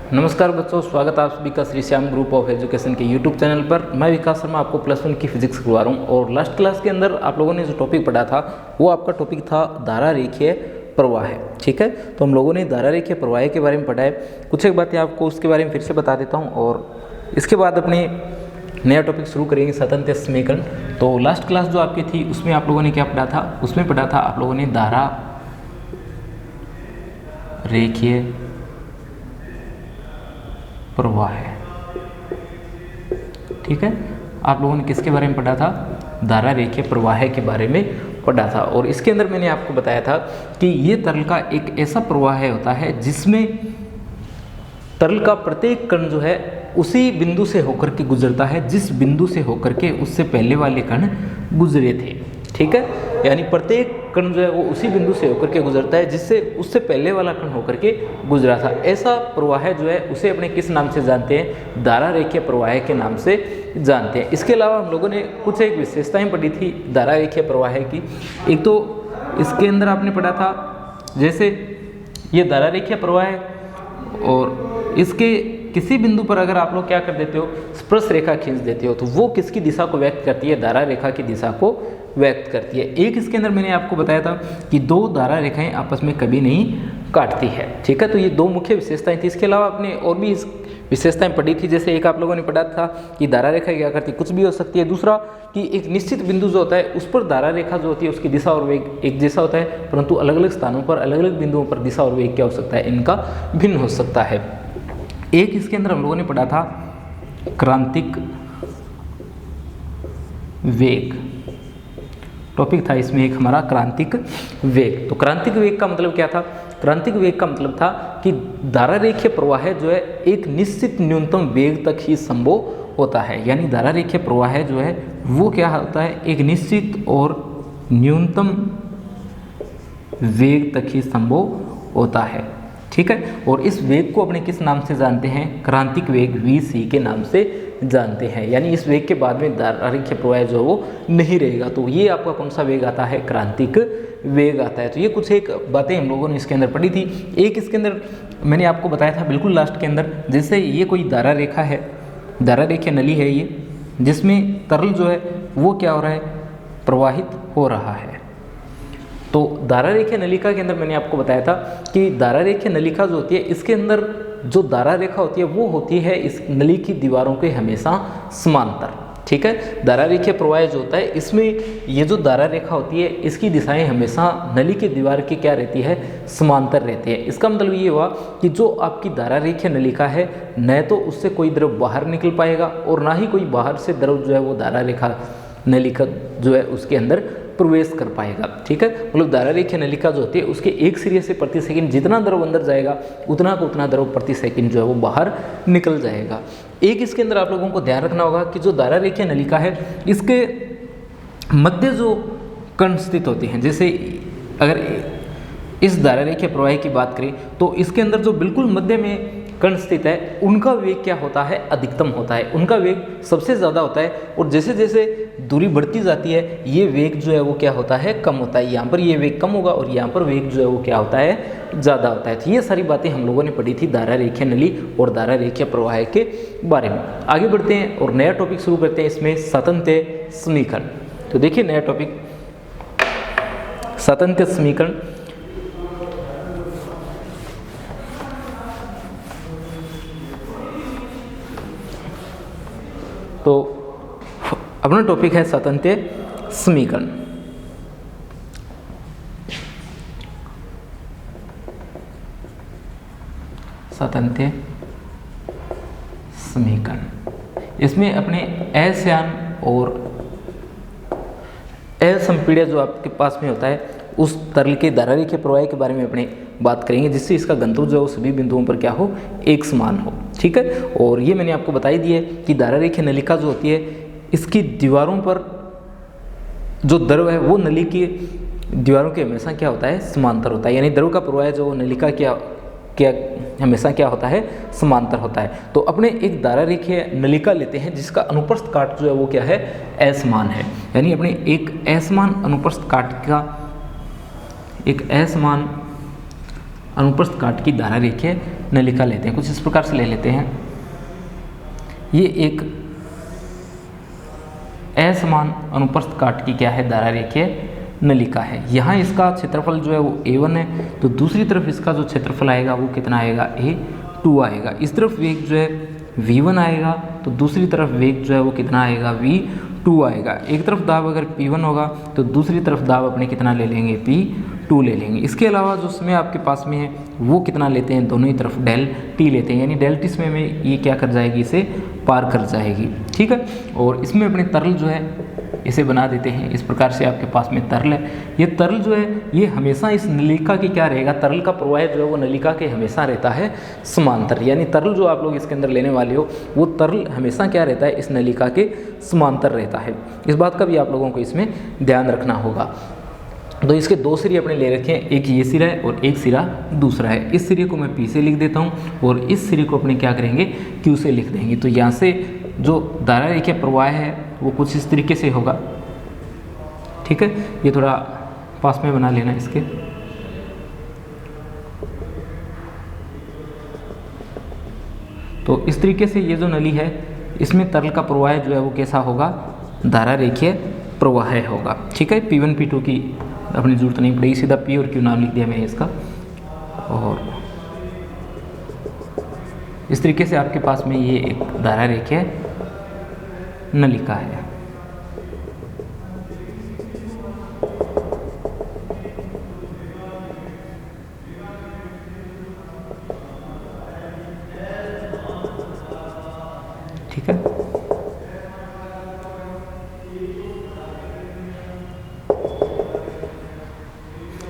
नमस्कार बच्चों, स्वागत है आप सभी का Shri Shyam group of education के यूट्यूब चैनल पर। मैं विकास शर्मा आपको प्लस वन की फिजिक्स करवा रहा हूँ। और लास्ट क्लास के अंदर आप लोगों ने जो टॉपिक पढ़ा था वो आपका टॉपिक था धारा रेखीय प्रवाह है। ठीक है, तो हम लोगों ने धारा रेखीय प्रवाह के बारे में पढ़ा है। कुछ एक बातें आपको उसके बारे में फिर से बता देता हूँ और इसके बाद अपने नया टॉपिक शुरू करेंगे, स्वतंत्र समीकरण। तो लास्ट क्लास जो आपकी थी उसमें आप लोगों ने क्या पढ़ा था? उसमें पढ़ा था आप लोगों ने धारा रेखीय प्रवाह है। ठीक है, आप लोगों ने किसके बारे में पढ़ा था? धारा रेखीय प्रवाह के बारे में पढ़ा था। और इसके अंदर मैंने आपको बताया था कि ये तरल का एक ऐसा प्रवाह होता है जिसमें तरल का प्रत्येक कण जो है उसी बिंदु से होकर के गुजरता है जिस बिंदु से होकर के उससे पहले वाले कण गुजरे थे। ठीक है, यानी प्रत्येक कण जो है वो उसी बिंदु से होकर के गुजरता है जिससे उससे पहले वाला कण होकर के गुजरा था। ऐसा प्रवाह जो है उसे अपने किस नाम से जानते हैं? धारा रेखीय प्रवाह के नाम से जानते हैं। इसके अलावा हम लोगों ने कुछ एक विशेषताएं पढ़ी थी धारा रेखीय प्रवाह की। एक तो इसके अंदर आपने पढ़ा था जैसे ये धारा रेखीय प्रवाह है और इसके किसी बिंदु पर अगर आप लोग क्या कर देते हो, स्पर्श रेखा खींच देते हो, तो वो किसकी दिशा को व्यक्त करती है? धारा रेखा की दिशा को व्यक्त करती है। एक इसके अंदर मैंने आपको बताया था कि दो धारा रेखाएं आपस में कभी नहीं काटती है। ठीक है, तो ये दो मुख्य विशेषताएं थी। इसके अलावा आपने और भी विशेषताएं पढ़ी थी। जैसे एक आप लोगों ने पढ़ा था कि धारा रेखा क्या करती है, कुछ भी हो सकती है। दूसरा कि एक निश्चित बिंदु जो होता है उस पर धारा रेखा जो होती है उसकी दिशा और वेग एक जैसा होता है, परंतु अलग अलग स्थानों पर अलग अलग बिंदुओं पर दिशा और वेग क्या हो सकता है? इनका भिन्न हो सकता है। एक इसके अंदर हम लोगों ने पढ़ा था क्रांतिक वेग, टॉपिक था इसमें एक हमारा क्रांतिक वेग। तो क्रांतिक वेग का मतलब क्या था? क्रांतिक वेग का मतलब था कि धारा रेखीय प्रवाह जो है एक निश्चित न्यूनतम वेग तक ही संभव होता है। यानी धारा रेखीय प्रवाह जो है वो क्या होता है? एक निश्चित और न्यूनतम वेग तक ही संभव होता है। ठीक है, और इस वेग को अपने किस नाम से जानते हैं? क्रांतिक वेग VC के नाम से जानते हैं। यानी इस वेग के बाद में धारा रेखीय प्रवाह जो है वो नहीं रहेगा। तो ये आपका कौन सा वेग आता है? क्रांतिक वेग आता है। तो ये कुछ एक बातें हम लोगों ने इसके अंदर पढ़ी थी। एक इसके अंदर मैंने आपको बताया था बिल्कुल लास्ट के अंदर, जैसे ये कोई धारा रेखा है, धारा रेखीय नली है ये, जिसमें तरल जो है वो क्या हो रहा है? प्रवाहित हो रहा है। तो धारा रेखीय नलिका के अंदर मैंने आपको बताया था कि धारा रेखीय नलिका जो होती है इसके अंदर जो धारा रेखा होती है वो होती है इस नली की दीवारों के हमेशा समांतर। ठीक है, धारा रेखीय प्रवाह जो होता है इसमें ये जो धारा रेखा होती है इसकी दिशाएं हमेशा नली की दीवार की क्या रहती है? समांतर रहती है। इसका मतलब ये हुआ कि जो आपकी धारा रेखीय नलिका है न तो उससे कोई द्रव बाहर निकल पाएगा और ना ही कोई बाहर से द्रव जो है वो धारा रेखा नलिका जो है उसके अंदर प्रवेश कर पाएगा। ठीक है, मतलब धारा रेखीय नलिका जो होती है उसके एक सिरे से प्रति सेकंड जितना द्रव अंदर जाएगा उतना का उतना द्रव प्रति सेकंड जो है वो बाहर निकल जाएगा। एक इसके अंदर आप लोगों को ध्यान रखना होगा कि जो धारा रेखीय नलिका है इसके मध्य जो कण स्थित होते हैं, जैसे अगर इस धारा रेखीय प्रवाह की बात करें तो इसके अंदर जो बिल्कुल मध्य में कण स्थित है उनका वेग क्या होता है? अधिकतम होता है, उनका वेग सबसे ज़्यादा होता है। और जैसे जैसे दूरी बढ़ती जाती है ये वेग जो है वो क्या होता है? कम होता है। यहाँ पर ये वेग कम होगा और यहाँ पर वेग जो है वो क्या होता है? ज़्यादा होता है। तो ये सारी बातें हम लोगों ने पढ़ी थी धारा रेखीय नली और धारा रेखीय प्रवाह के बारे में। आगे बढ़ते हैं और नया टॉपिक शुरू करते हैं इसमें स्वतंत्र समीकरण। तो देखिए नया टॉपिक स्वतंत्र समीकरण। तो अपना टॉपिक है स्वतंत्र समीकरण। स्वतंत्र समीकरण इसमें अपने असंयान और असंपीड्य जो आपके पास में होता है उस तरल के धारा रेखीय प्रवाह के बारे में अपने बात करेंगे जिससे इसका घनत्व जो है सभी बिंदुओं पर क्या हो? एक समान हो। ठीक है, और ये मैंने आपको बता ही दी है कि धारा रेखीय नलिका जो होती है इसकी दीवारों पर जो द्रव है वो नली की दीवारों के हमेशा क्या होता है? समांतर होता है। यानी द्रव का प्रवाह जो नलिका क्या हमेशा क्या होता है? समांतर होता है। तो अपने एक धारा रेखीय नलिका लेते हैं जिसका अनुप्रस्थ काट जो है वो क्या है? असमान है। यानी अपने एक असमान अनुप्रस्थ काट का एक असमान अनुप्रस्थ काट की धारा रेखीय नलिका लेते हैं, कुछ इस प्रकार से ले लेते हैं। ये एक असमान अनुप्रस्थ काट की क्या है, धारा रेखीय नलिका है। यहाँ इसका क्षेत्रफल जो है वो A1 है, तो दूसरी तरफ इसका जो क्षेत्रफल आएगा वो कितना आएगा, A2 आएगा। इस तरफ वेग जो है V1 आएगा, तो दूसरी तरफ वेग जो है वो कितना आएगा, V2 आएगा। एक तरफ दाब अगर P1 होगा तो दूसरी तरफ दाब अपने कितना ले लेंगे, P2 ले लेंगे। इसके अलावा जो समय आपके पास में है वो कितना लेते हैं, दोनों ही तरफ डेल टी लेते हैं, यानी डेल टी समय में ये क्या कर जाएगी, इसे पार कर जाएगी, ठीक है। और इसमें अपने तरल जो है इसे बना देते हैं। इस प्रकार से आपके पास में तरल है। ये तरल जो है ये हमेशा इस नलिका की क्या रहेगा, तरल का प्रवाह जो है वो नलिका के हमेशा रहता है समांतर, यानी तरल जो आप लोग इसके अंदर लेने वाले हो वो तरल हमेशा क्या रहता है, इस नलिका के समांतर रहता है। इस बात का भी आप लोगों को इसमें ध्यान रखना होगा। तो इसके दो सिरे अपने ले रखे हैं, एक ये सिरा है और एक सिरा दूसरा है। इस सिरे को मैं P से लिख देता हूँ और इस सिरे को अपने क्या करेंगे, Q से लिख देंगे। तो यहाँ से जो धारा रेखीय प्रवाह है वो कुछ इस तरीके से होगा, ठीक है। ये थोड़ा पास में बना लेना इसके। तो इस तरीके से ये जो नली है इसमें तरल का प्रवाह जो है वो कैसा होगा, धारा रेखीय प्रवाह होगा, ठीक है। P1 P2 की अपनी जरूरत नहीं पड़ेगी, सीधा P और Q नाम लिख दिया मैंने इसका। और इस तरीके से आपके पास में ये एक धारा रेखीय नलिका है। ठीक है,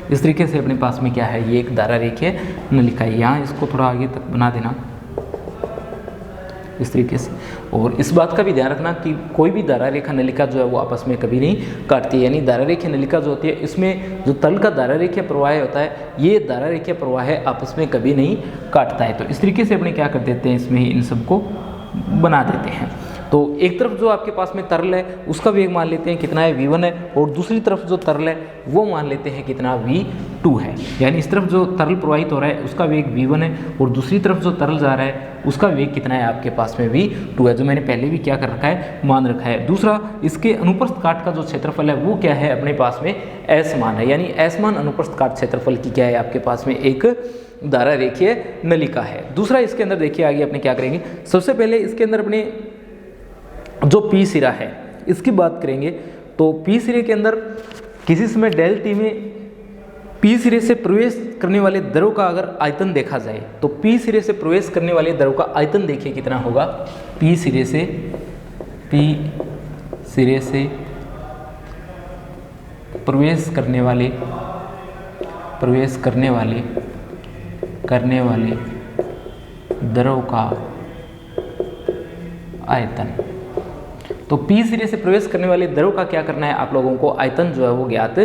इस तरीके से अपने पास में क्या है, ये एक धारा रेखीय नलिका है। यहाँ इसको थोड़ा आगे तक बना देना इस तरीके से। और इस बात का भी ध्यान रखना कि कोई भी धारा रेखा नलिका जो है वो आपस में कभी नहीं काटती है, यानी धारा रेखीय नलिका जो होती है इसमें जो तल का धारा रेखीय प्रवाह होता है ये धारा रेखीय प्रवाह आपस में कभी नहीं काटता है। तो इस तरीके से अपने क्या कर देते हैं, इसमें इन सबको बना देते हैं। तो एक तरफ जो आपके पास में तरल है उसका वेग मान लेते हैं कितना है, V1 है, और दूसरी तरफ जो तरल है वो मान लेते हैं कितना, V2 है। यानी इस तरफ जो तरल प्रवाहित हो रहा है उसका वेग V1 है और दूसरी तरफ जो तरल जा रहा है उसका वेग कितना है, आपके पास में V2 है, जो मैंने पहले भी क्या कर रखा है, मान रखा है। दूसरा, इसके अनुप्रस्थ काट का जो क्षेत्रफल है वो क्या है, अपने पास में असमान है, यानी असमान अनुप्रस्थ काट क्षेत्रफल की क्या है, आपके पास में एक धारा रेखीय नलिका है। दूसरा, इसके अंदर देखिए आगे अपने क्या करेंगे, सबसे पहले इसके अंदर अपने जो P सिरा है इसकी बात करेंगे। तो P सिरे के अंदर किसी समय डेल टी में P सिरे से प्रवेश करने वाले द्रव का अगर आयतन देखा जाए तो P सिरे से प्रवेश करने वाले द्रव का आयतन देखिए कितना होगा, P सिरे से प्रवेश करने वाले द्रव का आयतन। तो P सिरे से प्रवेश करने वाले द्रव का क्या करना है, आप लोगों को आयतन जो है वो ज्ञात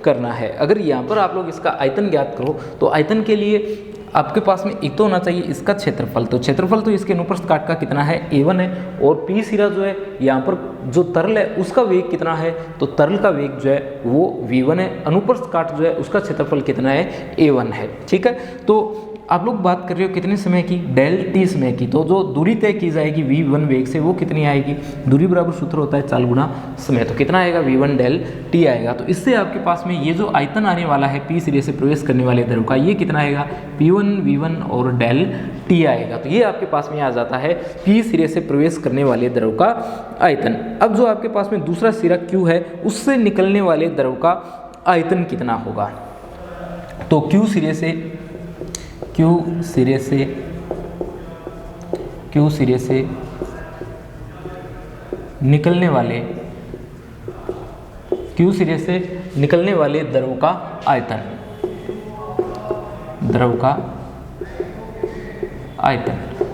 करना है। अगर यहाँ पर आप लोग इसका आयतन ज्ञात करो तो आयतन के लिए आपके पास में एक तो होना चाहिए इसका क्षेत्रफल। तो क्षेत्रफल तो इसके अनुप्रस्थ काट का कितना है, A1 है, और P सिरा जो है यहाँ पर जो तरल है उसका वेग कितना है, तो तरल का वेग जो है वो V1 है, अनुप्रस्थ काट जो है उसका क्षेत्रफल कितना है, A1 है। ठीक है, तो आप लोग बात कर रहे हो कितने समय की, डेल टी समय की। तो जो दूरी तय की जाएगी V1 वेग से वो कितनी आएगी, दूरी बराबर सूत्र होता है चाल गुणा समय, तो कितना आएगा, V1 डेल टी आएगा। तो इससे आपके पास में ये जो आयतन आने वाला है P सिरे से प्रवेश करने वाले द्रव का, ये कितना आएगा, P1 V1 और डेल टी आएगा। तो ये आपके पास में आ जाता है P सिरे से प्रवेश करने वाले द्रव का आयतन। अब जो आपके पास में दूसरा सिरा Q है उससे निकलने वाले द्रव का आयतन कितना होगा, तो Q सिरे से निकलने वाले द्रव का आयतन,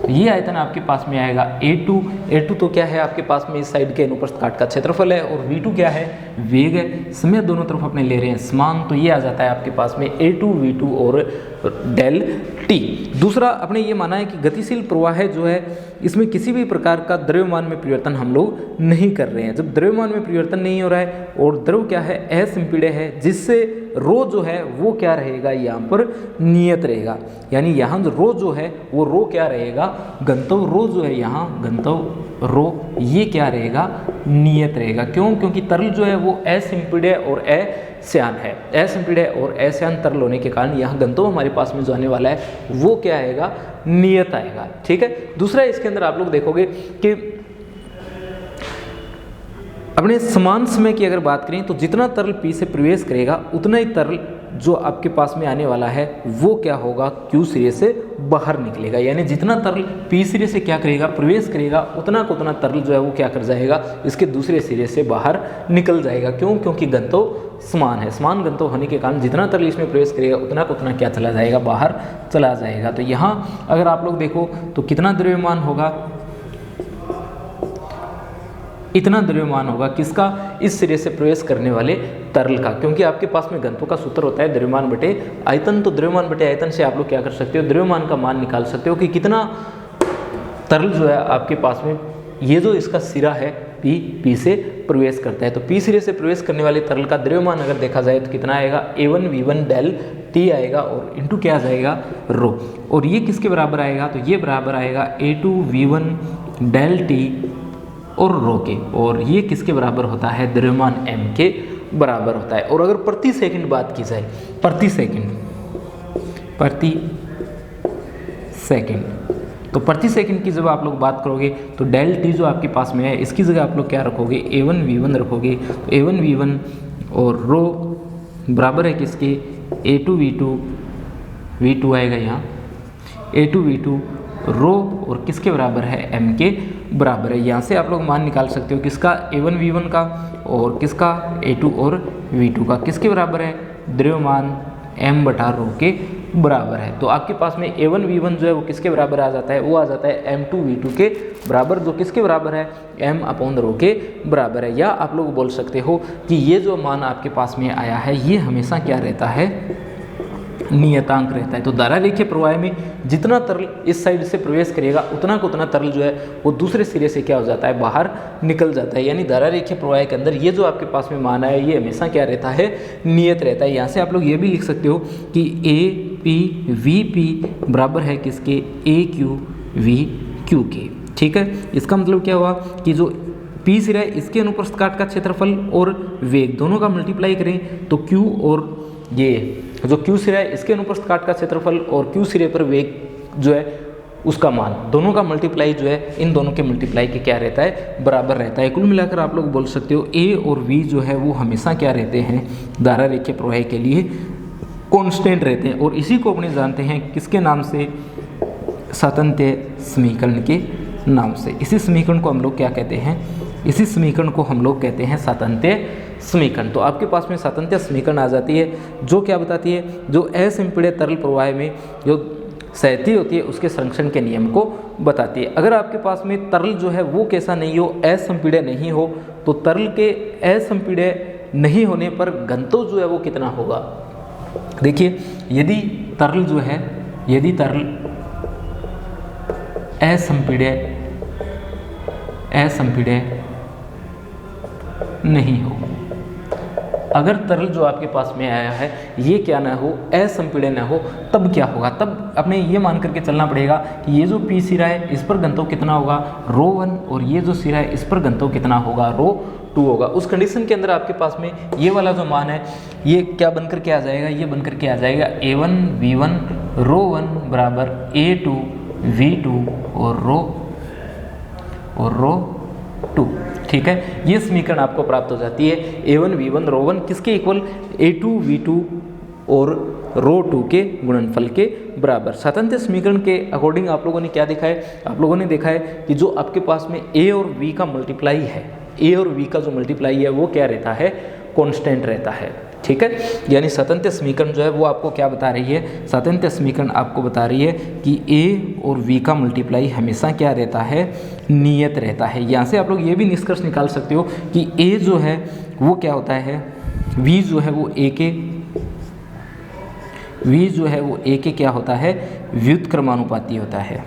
ये आयतन आपके पास में आएगा A2 तो क्या है, आपके पास में इस साइड के अनुप्रस्थ काट का क्षेत्रफल है, और V2 क्या है, वेग है। समय दोनों तरफ अपने ले रहे हैं समान, तो ये आ जाता है आपके पास में A2 V2 और डेल टी। दूसरा अपने ये माना है कि गतिशील प्रवाह जो है इसमें किसी भी प्रकार का द्रव्यमान में परिवर्तन हम लोग नहीं कर रहे हैं। जब द्रव्यमान में परिवर्तन नहीं हो रहा है और द्रव क्या है असंपीड्य है, जिससे रो जो है वो क्या रहेगा यहाँ पर नियत रहेगा। यानी यहाँ जो रो जो है वो रो क्या रहेगा, गंतव्य रो जो है यहाँ गंतव्य रो ये क्या रहेगा नियत रहेगा। क्यों? क्योंकि तरल जो है वो असंपीड्य और अश्यान है। असंपीड्य और अश्यान तरल होने के कारण यहाँ गंतव्य हमारे पास में जो आने वाला है वो क्या आएगा नियत आएगा। ठीक है। दूसरा इसके अंदर आप लोग देखोगे कि अपने समान समय की अगर बात करें तो जितना तरल पी से प्रवेश करेगा उतना ही तरल जो आपके पास में आने वाला है वो क्या होगा क्यू सिरे से बाहर निकलेगा। यानी जितना तरल पी सिरे से क्या करेगा प्रवेश करेगा उतना को उतना तरल जो है वो क्या कर जाएगा इसके दूसरे सिरे से बाहर निकल जाएगा। क्यों? क्योंकि गंतव्य समान है। समान गंतव्य होने के कारण जितना तरल इसमें प्रवेश करेगा उतना को उतना क्या चला जाएगा बाहर चला जाएगा। तो यहाँ अगर आप लोग देखो तो कितना द्रव्यमान होगा, इतना द्रव्यमान होगा किसका, इस सिरे से प्रवेश करने वाले तरल का। क्योंकि आपके पास में घनत्व का सूत्र होता है द्रव्यमान बटे आयतन। तो द्रव्यमान बटे आयतन से आप लोग क्या कर सकते हो द्रव्यमान का मान निकाल सकते हो कि कितना तरल जो है आपके पास में ये जो इसका सिरा है पी से प्रवेश करता है। तो पी सिरे से प्रवेश करने वाले तरल का द्रव्यमान अगर देखा जाए तो कितना आएगा A1V1 डेल टी आएगा और इंटू क्या आ जाएगा रो। और ये किसके बराबर आएगा तो ये बराबर आएगा A2V1 डेल टी और रो के। और ये किसके बराबर होता है द्रव्यमान m के बराबर होता है। और अगर प्रति सेकंड बात की जाए प्रति सेकंड तो प्रति सेकंड की जब आप लोग बात करोगे तो डेल टी जो आपके पास में है इसकी जगह आप लोग क्या रखोगे A1V1 रखोगे। तो A1V1 और रो बराबर है किसके A2V2 आएगा यहाँ A2V2 रो और किसके बराबर है m के बराबर है। यहाँ से आप लोग मान निकाल सकते हो किसका A1V1 का और किसका A2 और V2 का किसके बराबर है द्रव्यमान m बटा रो के बराबर है। तो आपके पास में A1V1 जो है वो किसके बराबर आ जाता है वो आ जाता है M2V2 के बराबर, जो किसके बराबर है m अपॉन रो के बराबर है। या आप लोग बोल सकते हो कि ये जो मान आपके पास में आया है ये हमेशा क्या रहता है नियतांक रहता है। तो धारा रेखीय प्रवाह में जितना तरल इस साइड से प्रवेश करेगा उतना को उतना तरल जो है वो दूसरे सिरे से क्या हो जाता है बाहर निकल जाता है। यानी धारा रेखीय प्रवाह के अंदर ये जो आपके पास में मान है ये हमेशा क्या रहता है नियत रहता है। यहाँ से आप लोग ये भी लिख सकते हो कि APVP बराबर है किसके AQVQ के। ठीक है। इसका मतलब क्या हुआ कि जो पी सिरा है इसके अनुप्रस्थ काट का क्षेत्रफल और वेग दोनों का मल्टीप्लाई करें तो Q और ये जो Q सिरा है इसके अनुप्रस्थ काट का क्षेत्रफल और Q सिरे पर वेग जो है उसका मान दोनों का मल्टीप्लाई जो है इन दोनों के मल्टीप्लाई के क्या रहता है बराबर रहता है। कुल मिलाकर आप लोग बोल सकते हो A और V जो है वो हमेशा क्या रहते हैं धारा रेखीय प्रवाह के लिए कांस्टेंट रहते हैं। और इसी को अपने जानते हैं किसके नाम से सातत्य समीकरण के नाम से। इसी समीकरण को हम लोग क्या कहते हैं इसी समीकरण को हम लोग कहते हैं सातत्य समीकरण। तो आपके पास में सातत्य समीकरण आ जाती है जो क्या बताती है जो असंपीड्य तरल प्रवाह में जो सहती होती है उसके संरक्षण के नियम को बताती है। अगर आपके पास में तरल जो है वो कैसा नहीं हो असंपीड्य नहीं हो तो तरल के असंपीड्य नहीं होने पर घनत्व जो है वो कितना होगा। देखिए यदि तरल जो है यदि तरल असंपीड्य नहीं हो, अगर तरल जो आपके पास में आया है ये क्या ना हो असंपीड्य ना हो तब क्या होगा। तब अपने ये मान करके चलना पड़ेगा कि ये जो पी सिरा है इस पर घनत्व कितना होगा ρ1 और ये जो सिरा है इस पर घनत्व कितना होगा ρ2 होगा। उस कंडीशन के अंदर आपके पास में ये वाला जो मान है ये क्या बनकर के आ जाएगा ये बनकर के आ जाएगा A1V1 ρ1 बराबर A2V2 और ρ2। ठीक है। ये समीकरण आपको प्राप्त हो जाती है A1V1 ρ1 किसके इक्वल A2V2 और ρ2 के गुणनफल के बराबर। सातत्य समीकरण के अकॉर्डिंग आप लोगों ने क्या देखा है आप लोगों ने देखा है कि जो आपके पास में A और V का मल्टीप्लाई है A और V का जो मल्टीप्लाई है वो क्या रहता है कांस्टेंट रहता है। ठीक है। यानी सातत्य समीकरण जो है वो आपको क्या बता रही है सातत्य समीकरण आपको बता रही है कि A और V का मल्टीप्लाई हमेशा क्या रहता है नियत रहता है। यहाँ से आप लोग ये भी निष्कर्ष निकाल सकते हो कि A जो है वो क्या होता है V जो है वो A v जो है वो a के क्या होता है, व्युत्क्रमानुपाती होता है।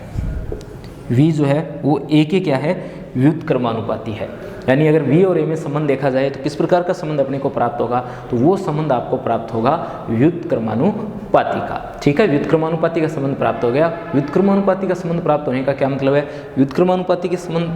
v जो है वो a के क्या है, व्युत्क्रमानुपाती है। यानी अगर v और a में संबंध देखा जाए तो किस प्रकार का संबंध अपने को प्राप्त होगा, तो वो संबंध आपको प्राप्त होगा व्युत्क्रमानुपाती का। ठीक है, व्युत्क्रमानुपाती का संबंध प्राप्त हो गया। व्युत्क्रमानुपाती का संबंध प्राप्त होने का क्या मतलब है, व्युत्क्रमानुपाती के संबंध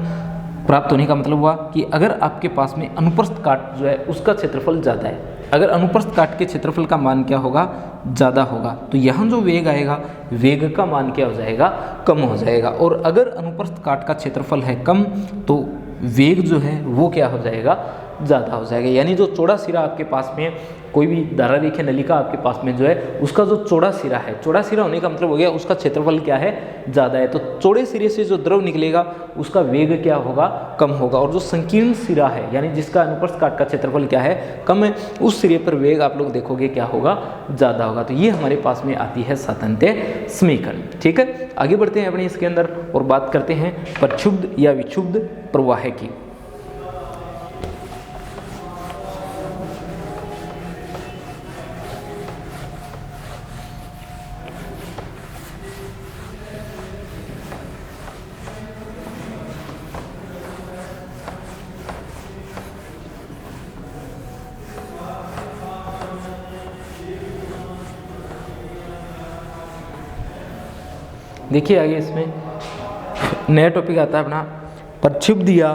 प्राप्त होने का मतलब हुआ कि अगर आपके पास में अनुप्रस्थ काट जो है उसका क्षेत्रफल ज़्यादा है, अगर अनुप्रस्थ काट के क्षेत्रफल का मान क्या होगा, ज़्यादा होगा, तो यहाँ जो वेग आएगा वेग का मान क्या हो जाएगा, कम हो जाएगा। और अगर अनुप्रस्थ काट का क्षेत्रफल है कम तो वेग जो है वो क्या हो जाएगा, ज़्यादा हो जाएगा। यानी जो चौड़ा सिरा आपके पास में, कोई भी धारा रेखीय नलिका आपके पास में जो है उसका जो चौड़ा सिरा है, चौड़ा सिरा होने का मतलब हो गया उसका क्षेत्रफल क्या है, ज़्यादा है। तो चौड़े सिरे से जो द्रव निकलेगा उसका वेग क्या होगा, कम होगा। और जो संकीर्ण सिरा है यानी जिसका अनुप्रस्थ काट का क्षेत्रफल क्या है, कम है, उस सिरे पर वेग आप लोग देखोगे क्या होगा, ज़्यादा होगा। तो ये हमारे पास में आती है सातत्य समीकरण। ठीक है, आगे बढ़ते हैं अपने इसके अंदर और बात करते हैं प्रक्षुब्ध या विक्षुब्ध प्रवाह की। देखिए आगे इसमें नया टॉपिक आता है अपना प्रक्षुब्ध या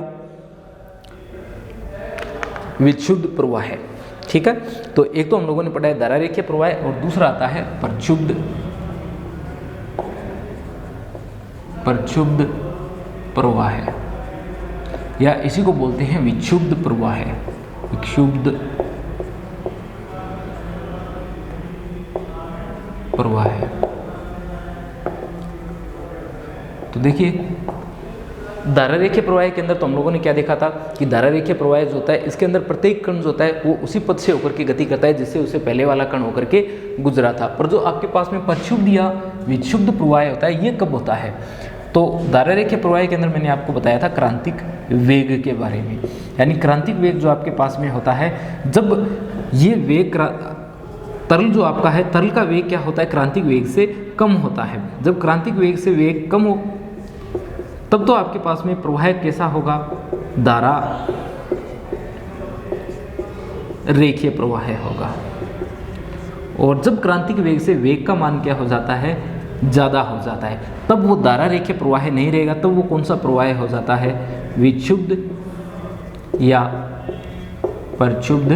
विक्षुब्ध प्रवाह। ठीक है, तो एक तो हम लोगों ने पढ़ा है धारा रेखीय प्रवाह और दूसरा आता है प्रक्षुब्ध प्रवाह या इसी को बोलते हैं विक्षुब्ध प्रवाह, विक्षुब्ध प्रवाह। तो देखिए धारा रेखीय प्रवाह के अंदर तो हम लोगों ने क्या देखा था कि धारा रेखीय प्रवाह जो होता है इसके अंदर प्रत्येक कण जो होता है वो उसी पथ से होकर के गति करता है जिससे उसे पहले वाला कण होकर के गुजरा था। पर जो आपके पास में प्रक्षुब्ध या विक्षुब्ध प्रवाह होता है ये कब होता है, तो धारा रेखीय प्रवाह के अंदर मैंने आपको बताया था क्रांतिक वेग के बारे में। यानी क्रांतिक वेग जो आपके पास में होता है, जब ये वेग तरल जो आपका है, तरल का वेग क्या होता है, क्रांतिक वेग से कम होता है। जब क्रांतिक वेग से वेग कम हो तब तो आपके पास में प्रवाह कैसा होगा, धारा रेखीय प्रवाह होगा। और जब क्रांतिक वेग से वेग का मान क्या हो जाता है, ज़्यादा हो जाता है, तब वो धारा रेखीय प्रवाह नहीं रहेगा, तब वो कौन सा प्रवाह हो जाता है, विक्षुब्ध या प्रक्षुब्ध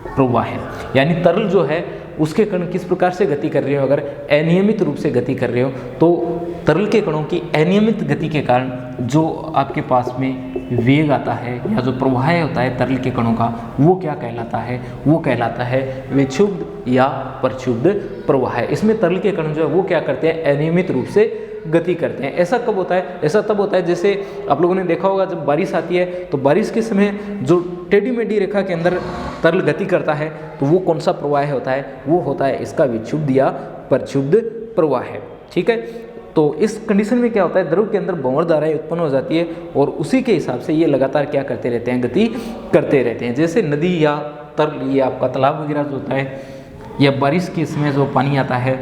प्रवाह। यानी तरल जो है उसके कण किस प्रकार से गति कर रहे हो, अगर अनियमित रूप से गति कर रहे हो तो तरल के कणों की अनियमित गति के कारण जो आपके पास में वेग आता है या जो प्रवाह होता है तरल के कणों का वो क्या कहलाता है, वो कहलाता है विक्षुब्ध या प्रक्षुब्ध प्रवाह। इसमें तरल के कण जो है वो क्या करते हैं, अनियमित रूप से गति करते हैं। ऐसा कब होता है, ऐसा तब होता है जैसे आप लोगों ने देखा होगा जब बारिश आती है तो बारिश के समय जो टेढ़ी मेढ़ी रेखा के अंदर तरल गति करता है तो वो कौन सा प्रवाह होता है, वो होता है इसका विक्षुब्ध या प्रक्षुब्ध प्रवाह। ठीक है, तो इस कंडीशन में क्या होता है, द्रव के अंदर भंवर धाराएं उत्पन्न हो जाती है और उसी के हिसाब से ये लगातार क्या करते रहते हैं, गति करते रहते हैं। जैसे नदी या तरल, ये आपका तालाब वगैरह जो होता है या बारिश के समय जो पानी आता है,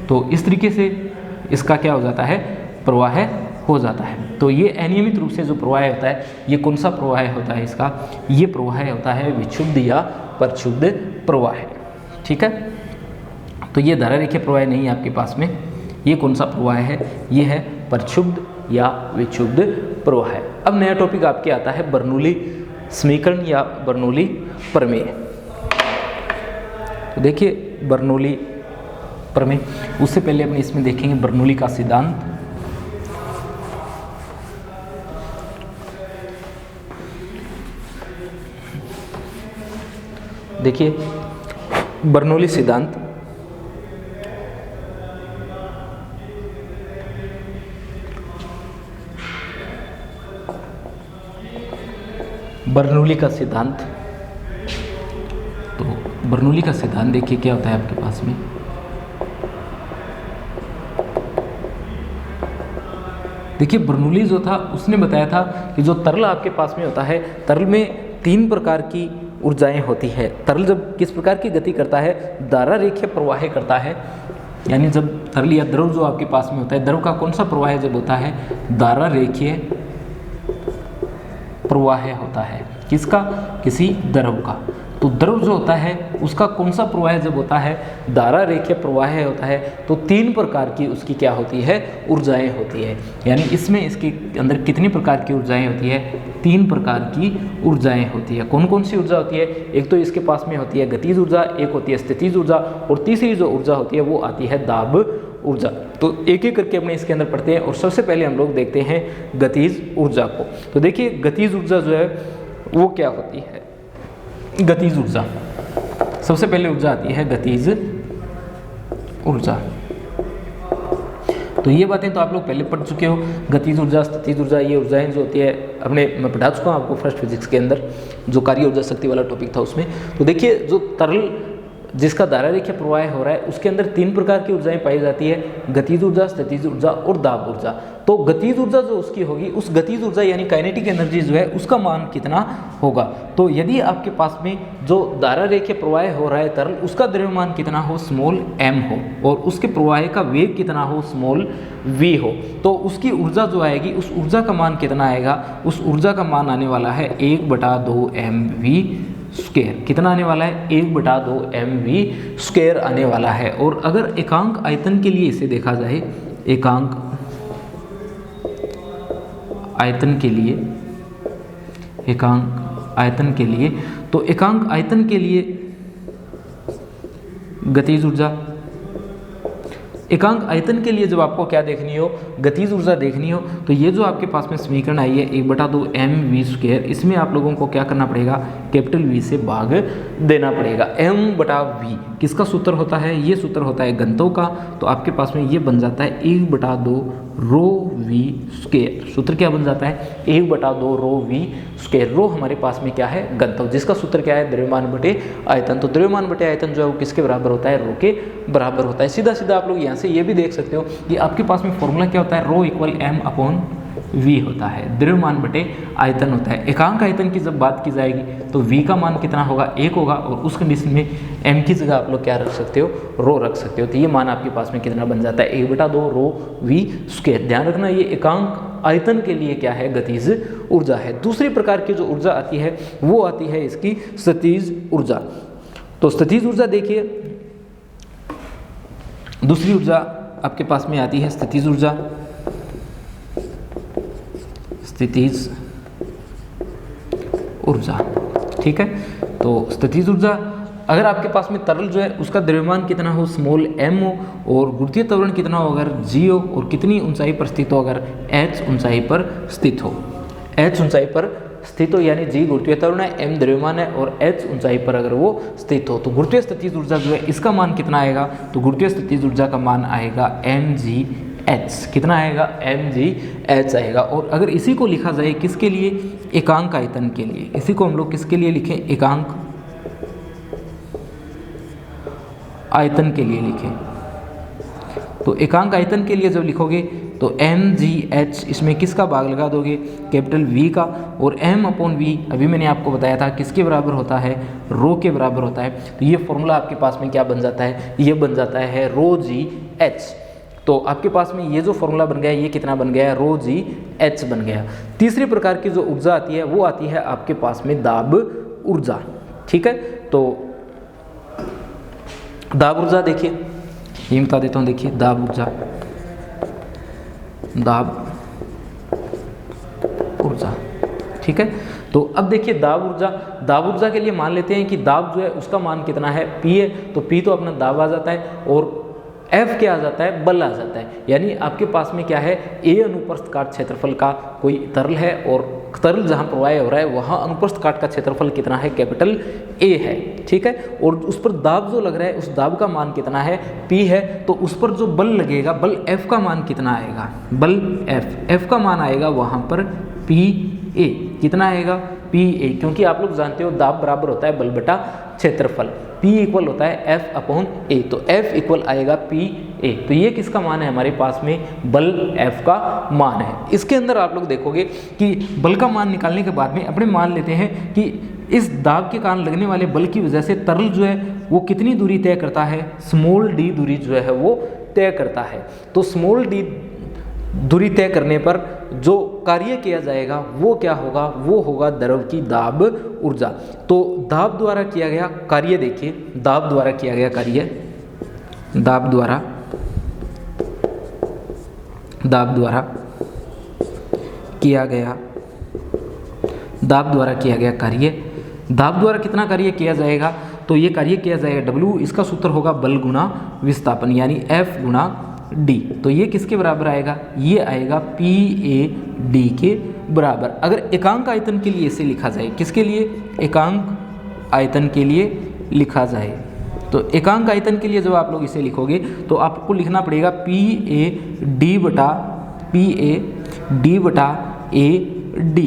तो इस तरीके से इसका क्या हो जाता है, प्रवाह हो जाता है। तो ये अनियमित रूप से जो प्रवाह होता है ये कौन सा प्रवाह होता है, इसका ये प्रवाह होता है विक्षुब्ध या प्रक्षुब्ध प्रवाह। ठीक है, तो ये धारा रेखीय प्रवाह नहीं है आपके पास में, ये कौन सा प्रवाह है, ये है प्रक्षुब्ध या विक्षुब्ध प्रवाह। अब नया टॉपिक आपके आता है बर्नौली समीकरण या बर्नौली प्रमेय। तो देखिए बर्नौली प्रमेय, उससे पहले अपने इसमें देखेंगे बर्नौली का सिद्धांत। देखिए बर्नौली सिद्धांत बर्नौली का सिद्धांत, तो बर्नौली का सिद्धांत देखिए क्या होता है आपके पास में। देखिए बर्नौली जो था उसने बताया था कि जो तरल आपके पास में होता है, तरल में 3 प्रकार की ऊर्जाएं होती है। तरल जब किस प्रकार की गति करता है, धारा रेखीय प्रवाह करता है, यानी जब तरल या द्रव जो आपके पास में होता है, द्रव का कौन सा प्रवाह जब होता है, धारा रेखीय प्रवाह होता है। किसका, किसी द्रव का। तो द्रव जो होता है उसका कौन सा प्रवाह जब होता है, धारा रेखीय प्रवाह होता है। तो 3 प्रकार की उसकी क्या होती है, ऊर्जाएं होती है। यानी इसमें इसके अंदर कितनी प्रकार की ऊर्जाएं होती है, 3 प्रकार की ऊर्जाएं होती है। कौन कौन सी ऊर्जा होती है, एक तो इसके पास में होती है गतिज ऊर्जा, एक होती है स्थितिज ऊर्जा, और तीसरी जो ऊर्जा होती है वो आती है दाब ऊर्जा। तो एक एक करके अपने इसके अंदर पढ़ते हैं, और सबसे पहले हम लोग देखते हैं गतिज ऊर्जा को। तो देखिए गतिज ऊर्जा जो है वो क्या होती है, गतिज ऊर्जा, सबसे पहले ऊर्जा आती है गतिज ऊर्जा। तो ये बातें तो आप लोग पहले पढ़ चुके हो, गतिज ऊर्जा, स्थितिज ऊर्जा, ये ऊर्जाएं जो होती है अपने मैं पढ़ा चुका हूँ आपको फर्स्ट फिजिक्स के अंदर, जो कार्य ऊर्जा शक्ति वाला टॉपिक था उसमें। तो देखिए जो तरल जिसका धारा रेखीय प्रवाह हो रहा है उसके अंदर 3 प्रकार की ऊर्जाएं पाई जाती है, गतिज ऊर्जा, स्थितिज ऊर्जा और दाब ऊर्जा। तो गतिज ऊर्जा जो उसकी होगी, उस गतिज ऊर्जा यानी काइनेटिक एनर्जी जो है उसका मान कितना होगा। तो यदि आपके पास में जो धारा रेखीय प्रवाह हो रहा है तरल, उसका द्रव्यमान कितना हो, स्मॉल m हो, और उसके प्रवाह का वेग कितना हो, स्मॉल v हो, तो उसकी ऊर्जा जो आएगी, उस ऊर्जा का मान कितना आएगा, उस ऊर्जा का मान आने वाला है 1/2 mv स्क्वायर। कितना आने वाला है, 1/2 mv स्क्वायर आने वाला है। और अगर एकांक आयतन के लिए इसे देखा जाए, एकांक आयतन के लिए, एकांक आयतन के लिए, तो एकांक आयतन के लिए गतिज ऊर्जा, एकांक आयतन के लिए जब आपको क्या देखनी हो, गतिज ऊर्जा देखनी हो, तो ये जो आपके पास में समीकरण आई है 1/2 mv स्क्वायर, इसमें आप लोगों को क्या करना पड़ेगा, कैपिटल V से भाग देना पड़ेगा। m/v किसका सूत्र होता है, ये सूत्र होता है घनत्व का। तो आपके पास में ये बन जाता है 1/2 ρv स्क्वायर। सूत्र क्या बन जाता है, 1/2 ρv स्क्वायर। रो हमारे पास में क्या है, घनत्व, जिसका सूत्र क्या है, द्रव्यमान बटे आयतन। तो द्रव्यमान बटे आयतन जो है वो किसके बराबर होता है, रो के बराबर होता है। सीधा सीधा आप लोग यहाँ से ये भी देख सकते हो कि आपके पास में फॉर्मूला क्या होता है, रो इक्वल m/v होता है, द्रव्यमान बटे आयतन होता है। एकांक आयतन की जब बात की जाएगी तो v का मान कितना होगा, 1 होगा, और उस कंडीशन में m की जगह आप लोग क्या रख सकते हो, रो रख सकते हो। तो ये मान आपके पास में कितना बन जाता है, 1/2 ρv स्क्वायर। ध्यान रखना ये एकांक आयतन के लिए क्या है, गतिज ऊर्जा है। दूसरी प्रकार की जो ऊर्जा आती है वो आती है इसकी स्थितिज ऊर्जा। तो स्थितिज ऊर्जा देखिए, दूसरी ऊर्जा आपके पास में आती है स्थितिज ऊर्जा, स्थितिज ऊर्जा, ठीक है। तो स्थितिज ऊर्जा, अगर आपके पास में तरल जो है उसका द्रव्यमान कितना हो, स्मॉल m हो, और गुरुत्वीय त्वरण कितना हो अगर g हो, और कितनी ऊंचाई पर स्थित हो अगर h ऊंचाई पर स्थित हो, h ऊंचाई पर स्थित हो, यानी g गुरुत्वीय त्वरण है, m द्रव्यमान है, और h ऊंचाई पर अगर वो स्थित हो, तो गुरुत्वीय स्थितिज ऊर्जा जो है इसका मान कितना आएगा, तो गुरुत्वीय स्थितिज ऊर्जा का मान आएगा mgh। कितना आएगा, mgh आएगा। और अगर इसी को लिखा जाए किसके लिए, एकांक आयतन के लिए, इसी को हम लोग किसके लिए लिखें, एकांक आयतन के लिए लिखें। तो एकांक आयतन के लिए जब लिखोगे तो mgh, इसमें किसका भाग लगा दोगे, कैपिटल V का, और m/v अभी मैंने आपको बताया था किसके बराबर होता है, रो के बराबर होता है। तो ये फॉर्मूला आपके पास में क्या बन जाता है, ये बन जाता है ρgh। तो आपके पास में ये जो फॉर्मूला बन गया, ये कितना बन गया, ρgh बन गया। तीसरी प्रकार की जो ऊर्जा आती है वो आती है आपके पास में दाब ऊर्जा, ठीक है। तो दाब ऊर्जा देखिए, ये बता देता हूँ, देखिए दाब ऊर्जा, दाब ऊर्जा, ठीक है। तो अब देखिए दाब ऊर्जा के लिए मान लेते हैं कि दाब जो है उसका मान कितना है, P है। तो P तो अपना दाब आ जाता है, और F क्या आ जाता है, बल आ जाता है। यानी आपके पास में क्या है, A अनुप्रस्थ काट क्षेत्रफल का कोई तरल है, और तरल जहाँ प्रवाह हो रहा है वहाँ अनुप्रस्थ काट का क्षेत्रफल कितना है, कैपिटल A है, ठीक है। और उस पर दाब जो लग रहा है उस दाब का मान कितना है, P है। तो उस पर जो बल लगेगा, बल F का मान कितना आएगा, बल F का मान आएगा वहाँ पर PA। कितना आएगा, PA, क्योंकि आप लोग जानते हो दाब बराबर होता है बल बटा क्षेत्रफल। P इक्वल होता है F/A, तो F इक्वल आएगा PA। तो ये किसका मान है, हमारे पास में बल F का मान है। इसके अंदर आप लोग देखोगे कि बल का मान निकालने के बाद में अपने मान लेते हैं कि इस दाब के कारण लगने वाले बल की वजह से तरल जो है वो कितनी दूरी तय करता है, स्मॉल डी दूरी जो है वो तय करता है। तो स्मॉल डी दूरी तय करने पर जो कार्य किया जाएगा वो क्या होगा, वो होगा द्रव की दाब ऊर्जा। तो दाब द्वारा किया गया कार्य देखिए, दाब द्वारा किया गया कार्य, दाब द्वारा किया गया कार्य, दाब द्वारा कितना कार्य किया जाएगा, तो ये कार्य किया जाएगा W, इसका सूत्र होगा बल गुणा विस्थापन यानी F गुणा D। तो ये किसके बराबर आएगा, ये आएगा PAD के बराबर। अगर एकांक आयतन के लिए इसे लिखा जाए, किसके लिए, एकांक आयतन के लिए लिखा जाए, तो एकांक आयतन के लिए जब आप लोग इसे लिखोगे तो आपको लिखना पड़ेगा PAD बटा AD,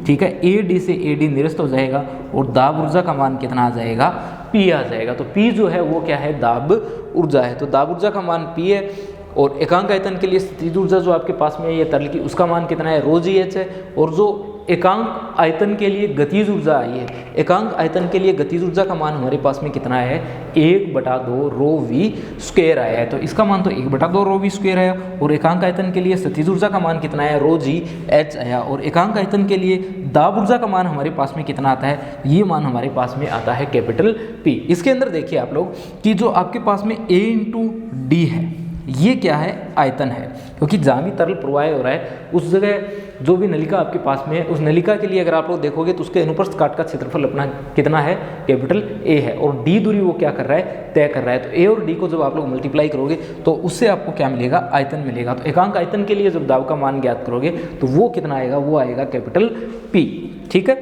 ठीक है। AD से AD निरस्त हो जाएगा और दाब ऊर्जा का मान कितना आ जाएगा, P आ जाएगा। तो P जो है वो क्या है, दाब ऊर्जा है। तो दाब ऊर्जा का मान P है और एकांक आयतन के लिए स्थितिज ऊर्जा जो आपके पास में है ये तरल की, उसका मान कितना है, ρ GH है। और जो एकांक आयतन के लिए गतिज ऊर्जा आई है, एकांक आयतन के लिए गतिज ऊर्जा का मान हमारे पास में कितना है, 1/2 ρv² आया है। तो इसका मान तो 1/2 ρv² आया। और एकांक आयतन के लिए स्थितिज ऊर्जा का मान कितना है, ρ GH आया। और एकांक आयतन के लिए दाब ऊर्जा का मान हमारे पास में कितना आता है, ये मान हमारे पास में आता है कैपिटल P। इसके अंदर देखिए आप लोग कि जो आपके पास में A × D है, ये क्या है, आयतन है। क्योंकि जहाँ भी तरल प्रवाह हो रहा है उस जगह जो भी नलिका आपके पास में है, उस नलिका के लिए अगर आप लोग देखोगे तो उसके अनुप्रस्थ काट का क्षेत्रफल अपना कितना है, कैपिटल A है। और D दूरी वो क्या कर रहा है, तय कर रहा है। तो A और D को जब आप लोग मल्टीप्लाई करोगे तो उससे आपको क्या मिलेगा, आयतन मिलेगा। तो एकांक आयतन के लिए जब दाब का मान ज्ञात करोगे तो वो कितना आएगा, वो आएगा कैपिटल P, ठीक है।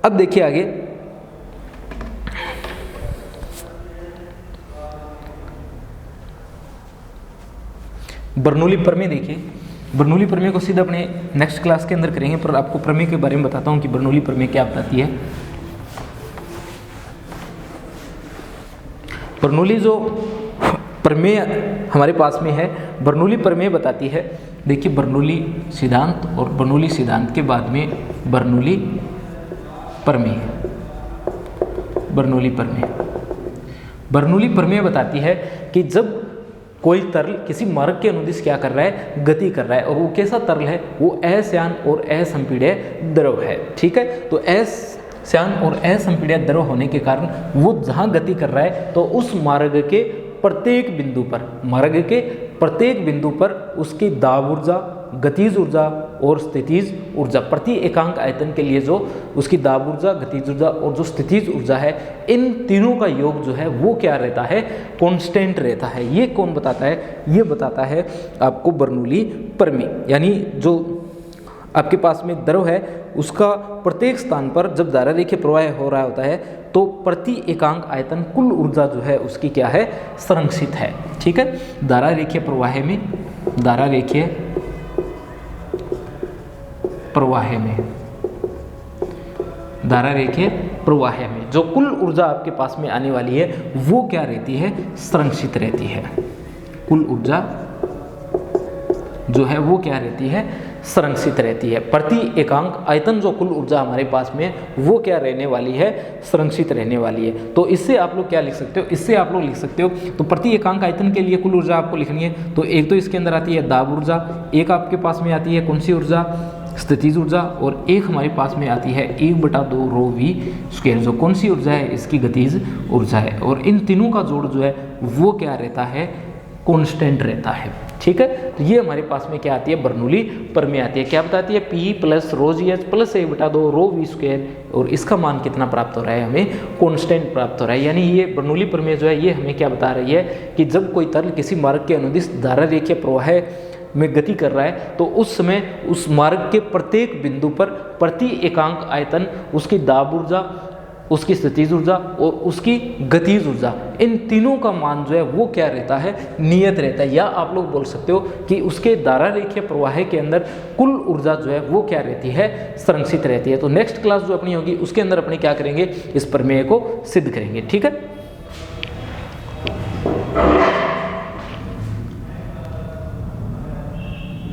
अब देखिए आगे, बर्नौली प्रमेय देखिए। बर्नौली प्रमेय को सीधा अपने नेक्स्ट क्लास के अंदर करेंगे, पर आपको प्रमेय के बारे में बताता हूँ कि बर्नौली प्रमेय क्या बताती है। बर्नौली जो प्रमेय हमारे पास में है, बर्नौली प्रमेय बताती है, देखिए बर्नौली सिद्धांत और बर्नौली सिद्धांत के बाद में बर्नौली प्रमेय। बर्नौली प्रमेय बताती है कि जब कोई तरल किसी मार्ग के अनुदिश क्या कर रहा है, गति कर रहा है, और वो कैसा तरल है, वो अश्यान और असंपीड्य द्रव है, ठीक है। तो अश्यान और असंपीड्य द्रव होने के कारण वो जहाँ गति कर रहा है तो उस मार्ग के प्रत्येक बिंदु पर उसकी दाब ऊर्जा, गतिज ऊर्जा और स्थितिज ऊर्जा, प्रति एकांक आयतन के लिए जो उसकी दाब ऊर्जा, गतिज ऊर्जा और जो स्थितिज ऊर्जा है, इन तीनों का योग जो है वो क्या रहता है, कांस्टेंट रहता है। ये कौन बताता है, ये बताता है आपको बर्नौली प्रमेय। यानी जो आपके पास में द्रव है उसका प्रत्येक स्थान पर जब धारा रेखीय प्रवाह हो रहा होता है तो प्रति एकांक आयतन कुल ऊर्जा जो है उसकी क्या है, संरक्षित है, ठीक है। धारा रेखीय प्रवाह में जो कुल ऊर्जा आपके पास में आने वाली है वो क्या रहती है, संरक्षित रहती है। कुल ऊर्जा जो है वो क्या रहती है, संरक्षित रहती है। प्रति एकांक आयतन जो कुल ऊर्जा हमारे पास में वो क्या रहने वाली है, संरक्षित रहने वाली है। तो इससे आप लोग क्या लिख सकते हो, इससे आप लोग लिख सकते हो, तो प्रति एकांक आयतन के लिए कुल ऊर्जा आपको लिखनी है। तो एक तो इसके अंदर आती है दाब ऊर्जा, एक आपके पास में आती है कौन सी ऊर्जा, स्थितिज ऊर्जा, और एक हमारे पास में आती है 1/2 ρv², जो कौन सी ऊर्जा है, इसकी गतिज ऊर्जा है। और इन तीनों का जोड़ जो है वो क्या रहता है, कांस्टेंट रहता है, ठीक है। तो ये हमारे पास में क्या आती है, बर्नौली प्रमेय आती है। क्या बताती है, P + ρ GH + 1/2 ρv², और इसका मान कितना प्राप्त हो रहा है, हमें कांस्टेंट प्राप्त हो रहा है। यानी ये बर्नौली प्रमेय जो है ये हमें क्या बता रही है कि जब कोई तरल किसी मार्ग के अनुदिश धारा रेखीय प्रवाह में गति कर रहा है तो उस समय उस मार्ग के प्रत्येक बिंदु पर प्रति एकांक आयतन उसकी दाब ऊर्जा, उसकी स्थितिज ऊर्जा और उसकी गतिज ऊर्जा, इन तीनों का मान जो है वो क्या रहता है, नियत रहता है। या आप लोग बोल सकते हो कि उसके धारा रेखीय प्रवाह के अंदर कुल ऊर्जा जो है वो क्या रहती है, संरक्षित रहती है। तो नेक्स्ट क्लास जो अपनी होगी उसके अंदर अपने क्या करेंगे, इस प्रमेय को सिद्ध करेंगे, ठीक है।